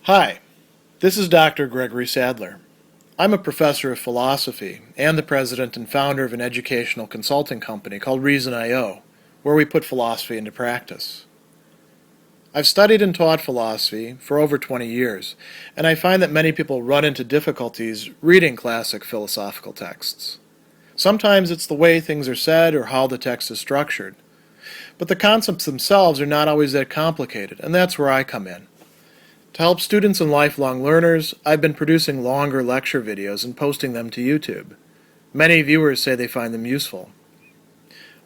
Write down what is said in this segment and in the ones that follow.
Hi, this is Dr. Gregory Sadler. I'm a professor of philosophy and the president and founder of an educational consulting company called Reason.io, where we put philosophy into practice. I've studied and taught philosophy for over 20 years, and I find that many people run into difficulties reading classic philosophical texts. Sometimes it's the way things are said or how the text is structured. But the concepts themselves are not always that complicated, and that's where I come in. To help students and lifelong learners, I've been producing longer lecture videos and posting them to YouTube. Many viewers say they find them useful.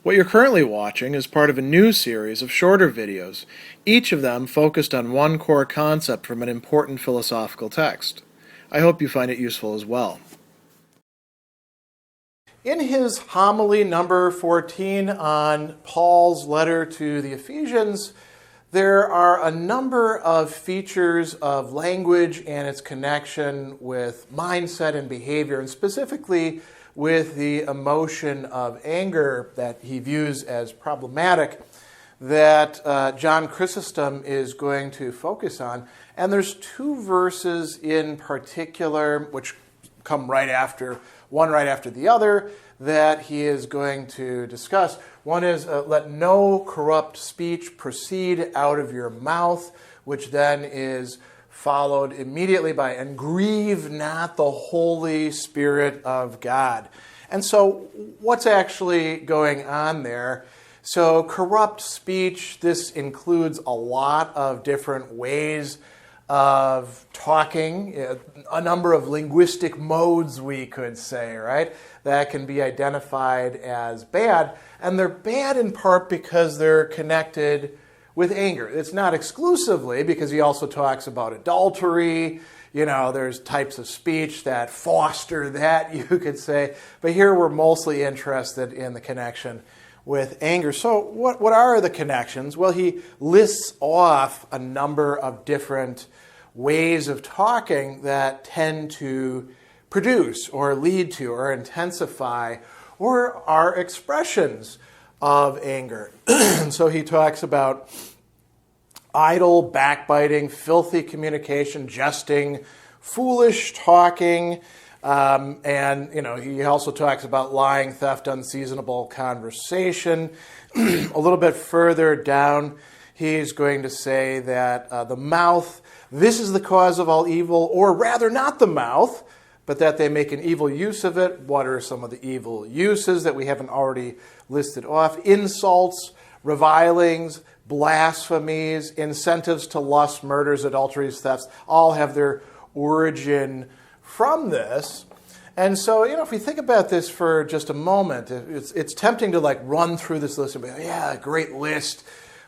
What you're currently watching is part of a new series of shorter videos, each of them focused on one core concept from an important philosophical text. I hope you find it useful as well. In his homily number 14 on Paul's letter to the Ephesians, there are a number of features of language and its connection with mindset and behavior, and specifically with the emotion of anger that he views as problematic, that John Chrysostom is going to focus on. And there's two verses in particular, which come one right after the other, that he is going to discuss. One is, let no corrupt speech proceed out of your mouth, which then is followed immediately by, and grieve not the Holy Spirit of God. And so what's actually going on there? So corrupt speech, this includes a lot of different ways of talking, a number of linguistic modes, we could say, right, that can be identified as bad. And they're bad in part because they're connected with anger. It's not exclusively, because he also talks about adultery. There's types of speech that foster that, you could say. But here we're mostly interested in the connection with anger. So what are the connections? Well, he lists off a number of different ways of talking that tend to produce or lead to or intensify or are expressions of anger. And so he talks about idle, backbiting, filthy communication, jesting, foolish talking, and he also talks about lying, theft, unseasonable conversation. A little bit further down, he's going to say that the mouth, this is the cause of all evil, or rather not the mouth, but that they make an evil use of it. What are some of the evil uses that we haven't already listed off? Insults, revilings, blasphemies, incentives to lust, murders, adulteries, thefts, all have their origin from this. And so, if we think about this for just a moment, it's tempting to run through this list and be like, yeah, great list.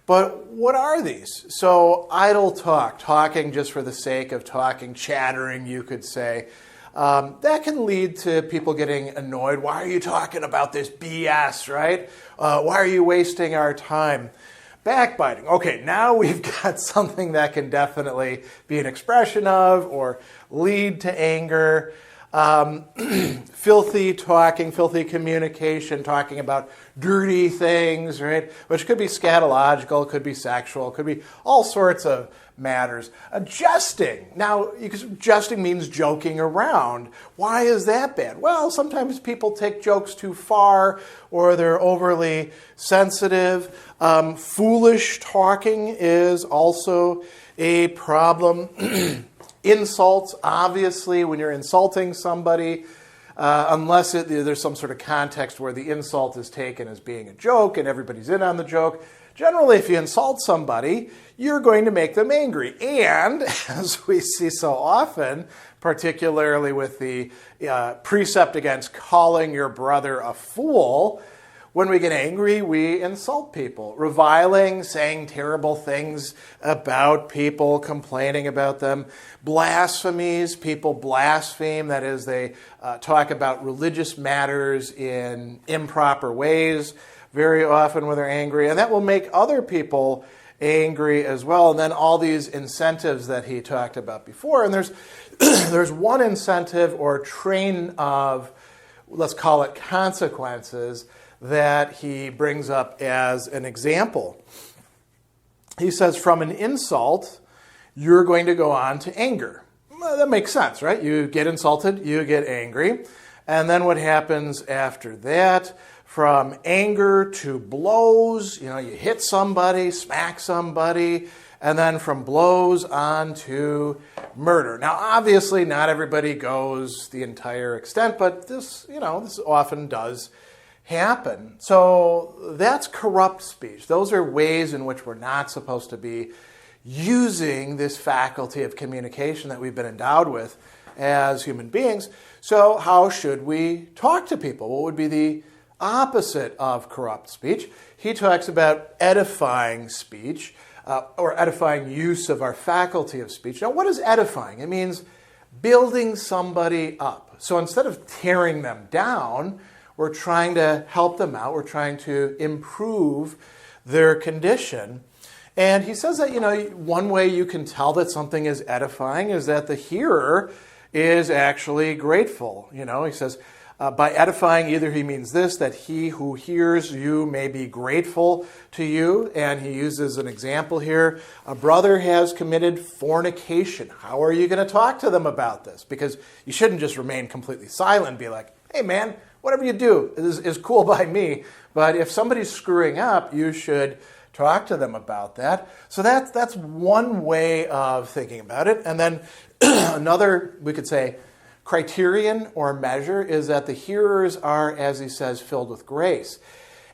But what are these? So idle talk, talking just for the sake of talking, chattering, you could say, that can lead to people getting annoyed. Why are you talking about this BS, right? Why are you wasting our time? Backbiting. Okay, now we've got something that can definitely be an expression of or lead to anger. Filthy talking, filthy communication, talking about dirty things, right? Which could be scatological, could be sexual, could be all sorts of matters. Jesting. Now, jesting means joking around. Why is that bad? Well, sometimes people take jokes too far or they're overly sensitive. Foolish talking is also a problem. Insults, obviously, when you're insulting somebody, unless there's some sort of context where the insult is taken as being a joke and everybody's in on the joke. Generally, if you insult somebody, you're going to make them angry. And, as we see so often, particularly with the precept against calling your brother a fool, when we get angry, we insult people. Reviling, saying terrible things about people, complaining about them. Blasphemies, people blaspheme. That is, they talk about religious matters in improper ways, very often when they're angry. And that will make other people angry as well. And then all these incentives that he talked about before. And there's one incentive or train of, let's call it consequences, that he brings up as an example. He says, from an insult, you're going to go on to anger. Well, that makes sense, right? You get insulted, you get angry. And then what happens after that? From anger to blows, you hit somebody, smack somebody, and then from blows on to murder. Now, obviously, not everybody goes the entire extent, but this often does happen. So that's corrupt speech. Those are ways in which we're not supposed to be using this faculty of communication that we've been endowed with as human beings. So how should we talk to people? What would be the opposite of corrupt speech? He talks about edifying speech, or edifying use of our faculty of speech. Now, what is edifying? It means building somebody up. So instead of tearing them down, we're trying to help them out. We're trying to improve their condition. And he says that, one way you can tell that something is edifying is that the hearer is actually grateful. He says, by edifying, either he means this, that he who hears you may be grateful to you. And he uses an example here. A brother has committed fornication. How are you going to talk to them about this? Because you shouldn't just remain completely silent and be like, hey man, whatever you do is cool by me. But if somebody's screwing up, you should talk to them about that. So that's one way of thinking about it. And then another, we could say, criterion or measure is that the hearers are, as he says, filled with grace.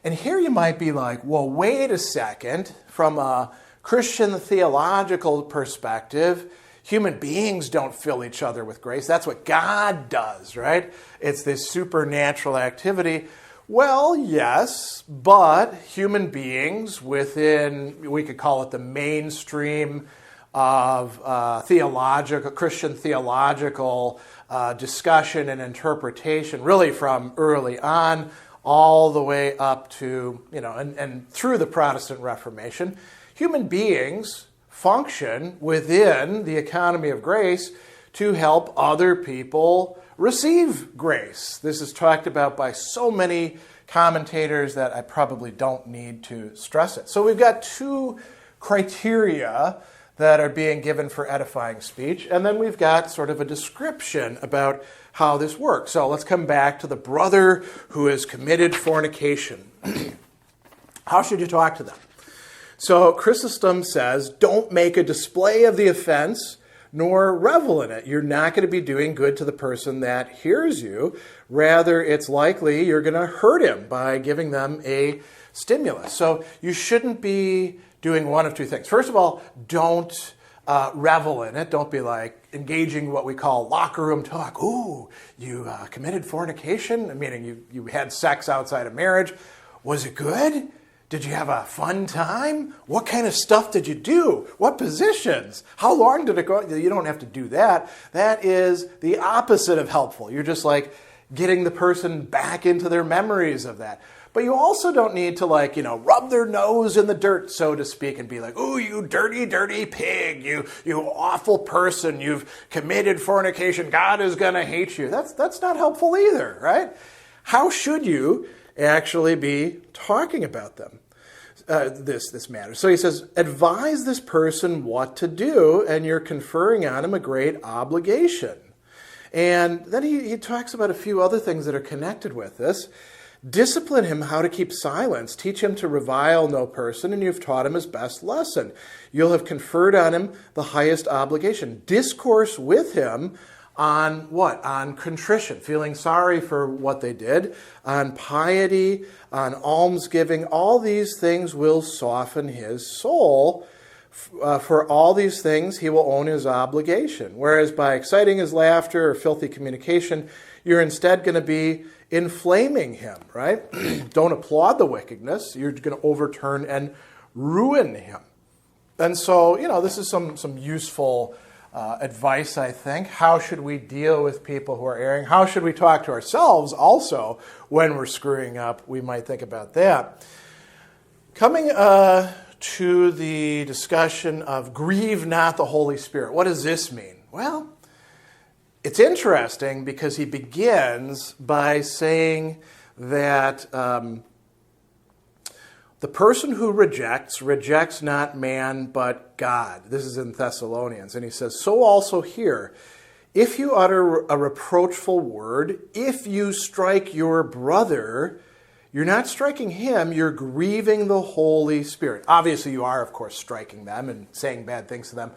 And here you might be like, well, wait a second. From a Christian theological perspective, human beings don't fill each other with grace. That's what God does, right? It's this supernatural activity. Well, yes, but human beings within, we could call it the mainstream of Christian theological discussion and interpretation, really from early on all the way up to, and through the Protestant Reformation, human beings function within the economy of grace to help other people receive grace. This is talked about by so many commentators that I probably don't need to stress it. So we've got two criteria that are being given for edifying speech, and then we've got sort of a description about how this works. So let's come back to the brother who has committed fornication. How should you talk to them? So Chrysostom says, don't make a display of the offense, nor revel in it. You're not going to be doing good to the person that hears you. Rather, it's likely you're going to hurt him by giving them a stimulus. So you shouldn't be doing one of two things. First of all, don't revel in it. Don't be like engaging what we call locker room talk. Ooh, you committed fornication, meaning you had sex outside of marriage. Was it good? Did you have a fun time? What kind of stuff did you do? What positions? How long did it go? You don't have to do that. That is the opposite of helpful. You're just like getting the person back into their memories of that. But you also don't need to rub their nose in the dirt, so to speak, and be like, ooh, you dirty, dirty pig, you awful person, you've committed fornication, God is going to hate you. That's not helpful either, right? How should you actually be talking about them, this matter? So he says, advise this person what to do, and you're conferring on him a great obligation. And then he talks about a few other things that are connected with this. Discipline him how to keep silence. Teach him to revile no person, and you've taught him his best lesson. You'll have conferred on him the highest obligation. Discourse with him on what? On contrition, feeling sorry for what they did, on piety, on almsgiving. All these things will soften his soul. For all these things, he will own his obligation. Whereas by exciting his laughter or filthy communication, you're instead going to be inflaming him, right? Don't applaud the wickedness. You're going to overturn and ruin him. And so, this is some useful advice, I think. How should we deal with people who are erring? How should we talk to ourselves also when we're screwing up? We might think about that. Coming to the discussion of grieve not the Holy Spirit. What does this mean? Well, it's interesting because he begins by saying that The person who rejects not man but God. This is in Thessalonians. And he says, so also here, if you utter a reproachful word, if you strike your brother, you're not striking him, you're grieving the Holy Spirit. Obviously, you are, of course, striking them and saying bad things to them,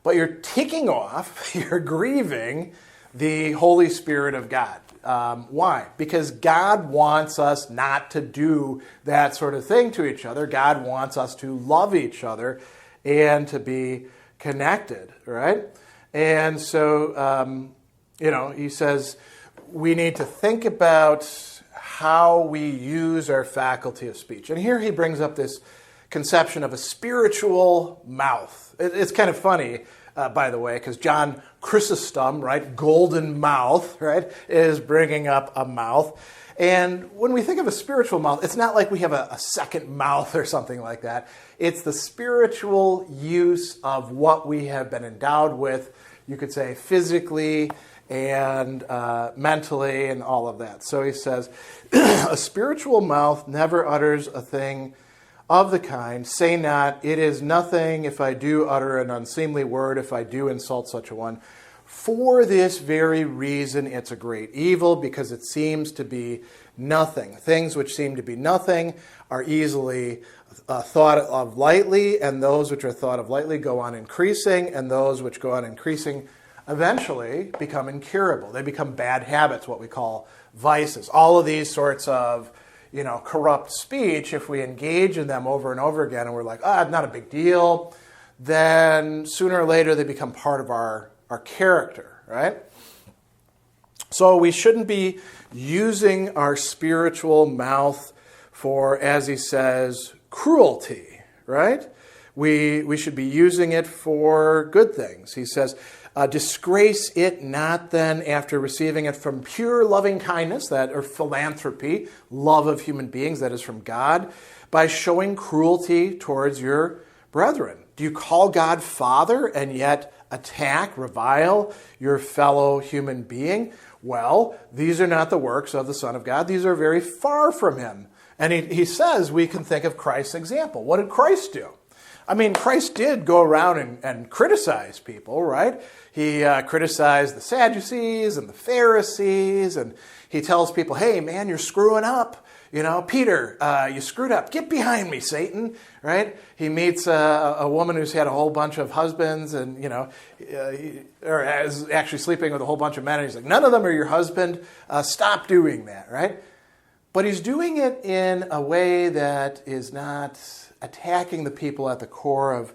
but you're ticking off, you're grieving the Holy Spirit of God. Why? Because God wants us not to do that sort of thing to each other. God wants us to love each other and to be connected, right? And so, he says we need to think about how we use our faculty of speech. And here he brings up this conception of a spiritual mouth. It's kind of funny, by the way, because John Chrysostom, right, golden mouth, right, is bringing up a mouth. And when we think of a spiritual mouth, it's not like we have a second mouth or something like that. It's the spiritual use of what we have been endowed with, you could say physically and mentally and all of that. So he says, a spiritual mouth never utters a thing of the kind. Say not, it is nothing if I do utter an unseemly word, if I do insult such a one. For this very reason, it's a great evil, because it seems to be nothing. Things which seem to be nothing are easily thought of lightly, and those which are thought of lightly go on increasing, and those which go on increasing eventually become incurable. They become bad habits, what we call vices. All of these sorts of, corrupt speech, if we engage in them over and over again and we're like, not a big deal, then sooner or later they become part of our character, right? So we shouldn't be using our spiritual mouth for, as he says, cruelty, right? We should be using it for good things. He says, disgrace it not then after receiving it from pure loving kindness, or philanthropy, love of human beings, that is from God, by showing cruelty towards your brethren. Do you call God Father and yet attack, revile your fellow human being? Well, these are not the works of the Son of God. These are very far from him. And he says we can think of Christ's example. What did Christ do? I mean, Christ did go around and criticize people, right? He criticized the Sadducees and the Pharisees, and he tells people, hey, man, you're screwing up. Peter, you screwed up. Get behind me, Satan, right? He meets a woman who's had a whole bunch of husbands and, or is actually sleeping with a whole bunch of men. And he's like, none of them are your husband. Stop doing that, right? But he's doing it in a way that is not attacking the people at the core of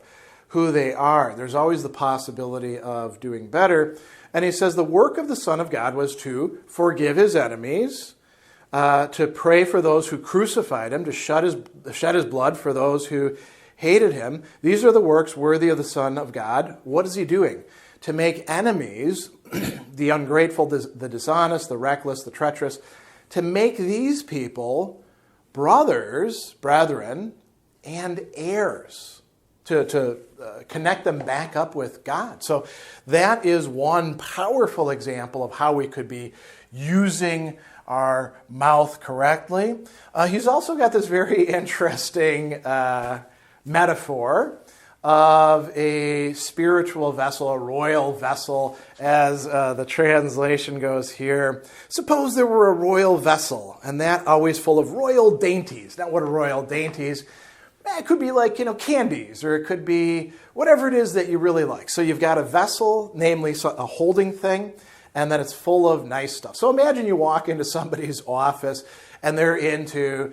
who they are. There's always the possibility of doing better. And he says the work of the Son of God was to forgive his enemies, to pray for those who crucified him, to shed his blood for those who hated him. These are the works worthy of the Son of God. What is he doing? To make enemies, the ungrateful, the dishonest, the reckless, the treacherous, to make these people brethren, and heirs, to connect them back up with God. So that is one powerful example of how we could be using our mouth correctly. He's also got this very interesting metaphor of a spiritual vessel, a royal vessel, as the translation goes here. Suppose there were a royal vessel, and that always full of royal dainties. Now, what are royal dainties? It could be like, candies, or it could be whatever it is that you really like. So you've got a vessel, namely a holding thing, and then it's full of nice stuff. So imagine you walk into somebody's office and they're into,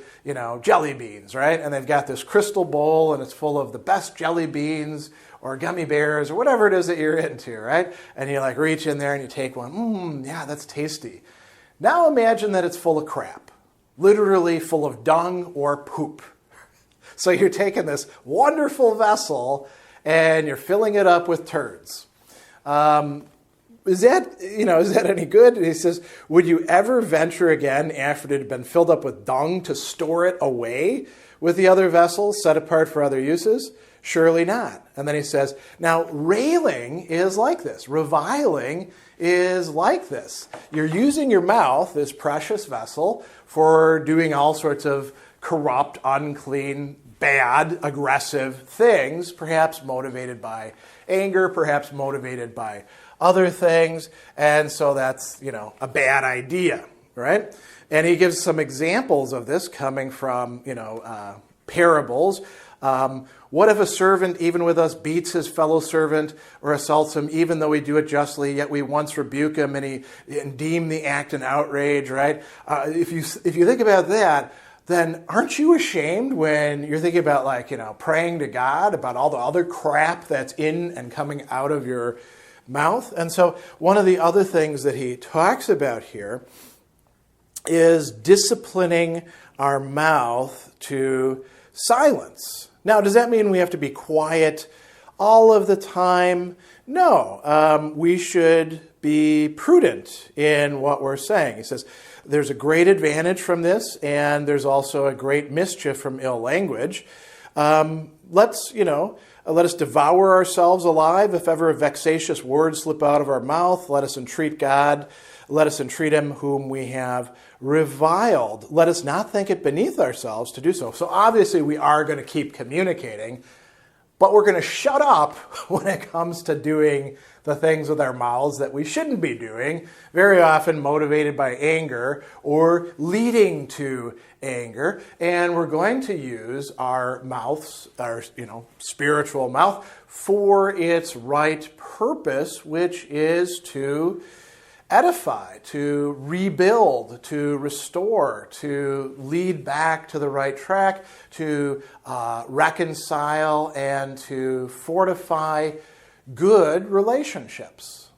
jelly beans, right? And they've got this crystal bowl and it's full of the best jelly beans or gummy bears or whatever it is that you're into, right? And you reach in there and you take one. Yeah, that's tasty. Now imagine that it's full of crap, literally full of dung or poop. So you're taking this wonderful vessel and you're filling it up with turds. Is that any good? And he says, would you ever venture again after it had been filled up with dung to store it away with the other vessels set apart for other uses? Surely not. And then he says, now railing is like this. Reviling is like this. You're using your mouth, this precious vessel, for doing all sorts of corrupt, unclean, bad, aggressive things, perhaps motivated by anger, perhaps motivated by other things, and so that's, a bad idea, right? And he gives some examples of this coming from, parables. What if a servant, even with us, beats his fellow servant or assaults him, even though we do it justly, yet we once rebuke him and deem the act an outrage, right? If you think about that, then aren't you ashamed when you're thinking about praying to God about all the other crap that's in and coming out of your mouth? And so one of the other things that he talks about here is disciplining our mouth to silence. Now, does that mean we have to be quiet all of the time? No. We should be prudent in what we're saying. He says there's a great advantage from this, and there's also a great mischief from ill language. Let us devour ourselves alive. If ever a vexatious word slip out of our mouth, let us entreat God. Let us entreat him whom we have reviled. Let us not think it beneath ourselves to do so. So obviously we are going to keep communicating, but we're going to shut up when it comes to doing the things with our mouths that we shouldn't be doing, very often motivated by anger or leading to anger. And we're going to use our mouths, our spiritual mouth, for its right purpose, which is to edify, to rebuild, to restore, to lead back to the right track, to reconcile, and to fortify good relationships.